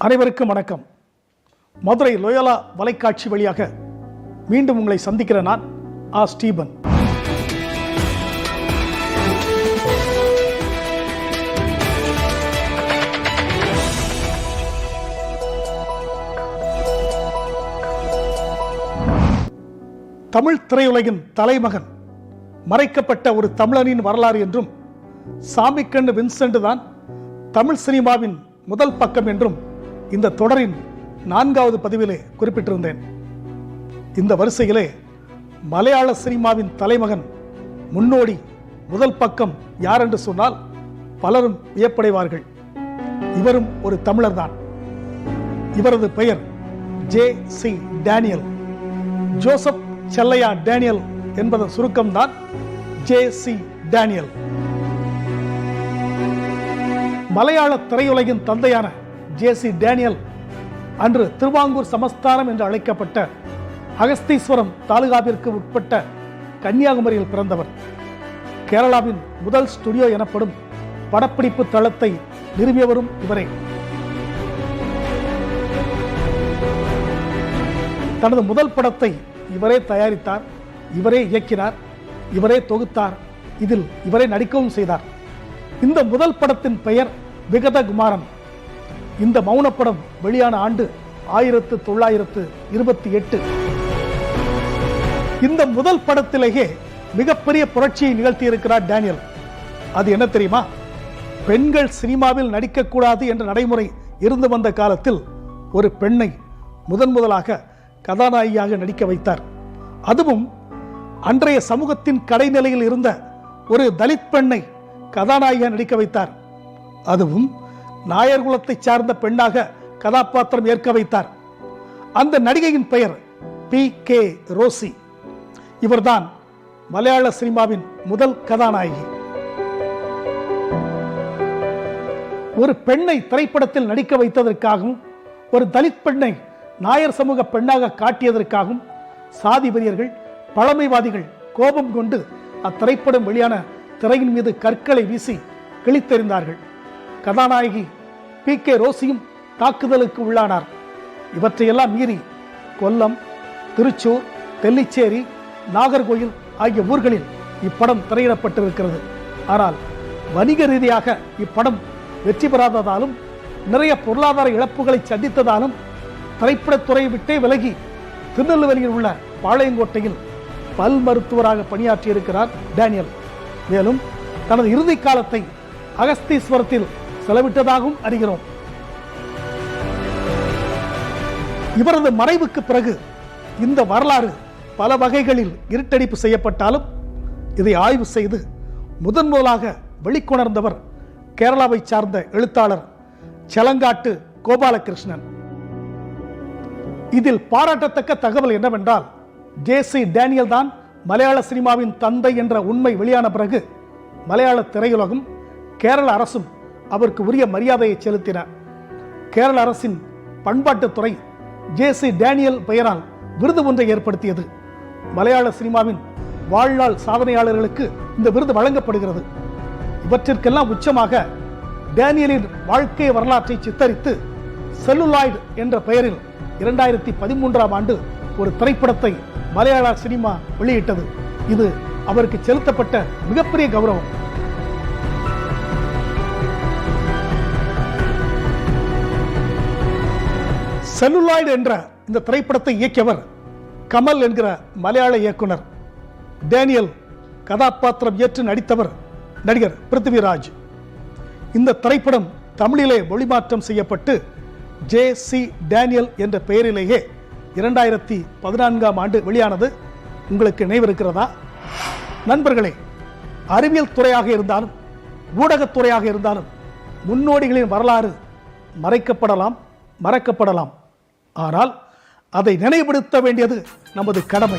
அனைவருக்கும் வணக்கம். மதுரை லோயோலா வலைக்காட்சி வழியாக மீண்டும் உங்களை சந்திக்கிற நான் ஸ்டீபன். தமிழ் திரையுலகின் தலைமகன், மறைக்கப்பட்ட ஒரு தமிழனின் வரலாறு என்றும், சாமிக்கண்ணு வின்சென்ட் தான் தமிழ் சினிமாவின் முதல் பக்கம் என்றும் இந்த தொடரின் 4வது பதிவிலே குறிப்பிட்டிருந்தேன். இந்த வரிசையிலே மலையாள சினிமாவின் தலைமகன், முன்னோடி, முதல் பக்கம் யார் என்று சொன்னால் பலரும் வியப்படைவார்கள். இவரும் ஒரு தமிழர் தான். இவரது பெயர் J.C.. Daniel. Joseph Chellaiah Daniel என்பதன் சுருக்கம்தான் ஜே.சி. டேனியல். மலையாள திரையுலகின் தந்தையான ஜே.சி. டேனியல் அன்று திருவாங்கூர் சமஸ்தானம் என்று அழைக்கப்பட்ட அகஸ்தீஸ்வரம் தாலுகாவிற்கு உட்பட்ட கன்னியாகுமரியில் பிறந்தவர். கேரளாவின் முதல் ஸ்டுடியோ எனப்படும் படப்பிடிப்பு தளத்தை நிறுவியவரும் இவரே. தனது முதல் படத்தை இவரே தயாரித்தார், இவரே இயக்கினார், இவரே தொகுத்தார், இதில் இவரே நடிக்கவும் செய்தார். இந்த முதல் படத்தின் பெயர் விகதகுமாரன். இந்த மௌனப்படம் வெளியான ஆண்டு 1928. இந்த முதல் படத்திலேயே மிகப்பெரிய புரட்சியை நிகழ்த்தி இருக்கிறார் டேனியல். அது என்ன தெரியுமா? பெண்கள் சினிமாவில் நடிக்கக்கூடாது என்ற நடைமுறை இருந்து வந்த காலத்தில் ஒரு பெண்ணை முதலாக கதாநாயகியாக நடிக்க வைத்தார். அதுவும் அன்றைய சமூகத்தின் கடைநிலையில் இருந்த ஒரு தலித் பெண்ணை கதாநாயகியாக நடிக்க வைத்தார். அதுவும் நாயர் குலத்தை சார்ந்த பெண்ணாக கதாபாத்திரம் ஏற்க வைத்தார். அந்த நடிகையின் பெயர் பி.கே. ரோசி. இவர்தான் மலையாள சினிமாவின் முதல் கதாநாயகி. ஒரு பெண்ணை திரைப்படத்தில் நடிக்க வைத்ததற்காகவும், ஒரு தலித் பெண்ணை நாயர் சமூக பெண்ணாக காட்டியதற்காகவும் சாதி வெறியர்கள், பழமைவாதிகள் கோபம் கொண்டு அத்திரைப்படம் வெளியான திரையின் மீது கற்களை வீசி கிழித்தெறிந்தார்கள். கதாநாயகி பி.கே. ரோசியும் தாக்குதலுக்கு உள்ளானார். இவற்றையெல்லாம் மீறி கொல்லம், திருச்சூர், தெல்லிச்சேரி, நாகர்கோயில் ஆகிய ஊர்களில் இப்படம் திரையிடப்பட்டிருக்கிறது. ஆனால் வணிக ரீதியாக இப்படம் வெற்றி பெறாததாலும், நிறைய பொருளாதார இழப்புகளை சந்தித்ததாலும் திரைப்படத்துறையை விட்டே விலகி திருநெல்வேலியில் உள்ள பாளையங்கோட்டையில் பல் மருத்துவராக பணியாற்றியிருக்கிறார் டேனியல். மேலும் தனது இறுதி காலத்தை அகஸ்தீஸ்வரத்தில் செலவிட்டதாகவும் அறிகிறோம். இவரது மறைவுக்கு பிறகு இந்த வரலாறு பல வகைகளில் இருட்டடிப்பு செய்யப்பட்டாலும், இதை ஆய்வு செய்து முதலாக வெளிக்கொணர்ந்தவர் கேரளாவை சார்ந்த எழுத்தாளர் செலங்காட்டு கோபாலகிருஷ்ணன். இதில் பாராட்டத்தக்க தகவல் என்னவென்றால், ஜே.சி. டேனியல் தான் மலையாள சினிமாவின் தந்தை என்ற உண்மை வெளியான பிறகு மலையாள திரையுலகம், கேரள அரசும் அவருக்கு உரிய மரியாதையை செலுத்தினார். கேரள அரசின் பண்பாட்டுத்துறை ஜே.சி. டேனியல் பெயரால் விருது ஒன்றை ஏற்படுத்தியது. மலையாள சினிமாவின் வாழ்நாள் சாதனையாளர்களுக்கு இந்த விருது வழங்கப்படுகிறது. இவற்றிற்கெல்லாம் உச்சமாக டேனியலின் வாழ்க்கை வரலாற்றை சித்தரித்து செல்லுலாய்டு என்ற பெயரில் 2013ஆம் ஆண்டு ஒரு திரைப்படத்தை மலையாள சினிமா வெளியிட்டது. இது அவருக்கு செலுத்தப்பட்ட மிகப்பெரிய கௌரவம். செல்லுலாய்டு என்ற இந்த திரைப்படத்தை இயக்கியவர் கமல் என்கிற மலையாள இயக்குனர். டேனியல் கதாபாத்திரம் ஏற்று நடித்தவர் நடிகர் பிருத்திவிராஜ். இந்த திரைப்படம் தமிழிலே மொழிமாற்றம் செய்யப்பட்டு ஜே.சி. டேனியல் என்ற பெயரிலேயே 2014ஆம் ஆண்டு வெளியானது. உங்களுக்கு நினைவிருக்கிறதா? நண்பர்களே, அறிவியல் துறையாக இருந்தாலும், ஊடகத்துறையாக இருந்தாலும் முன்னோடிகளின் வரலாறு மறைக்கப்படலாம், மறக்கப்படலாம். ஆனால் அதை நினைவுபடுத்த வேண்டியது நமது கடமை.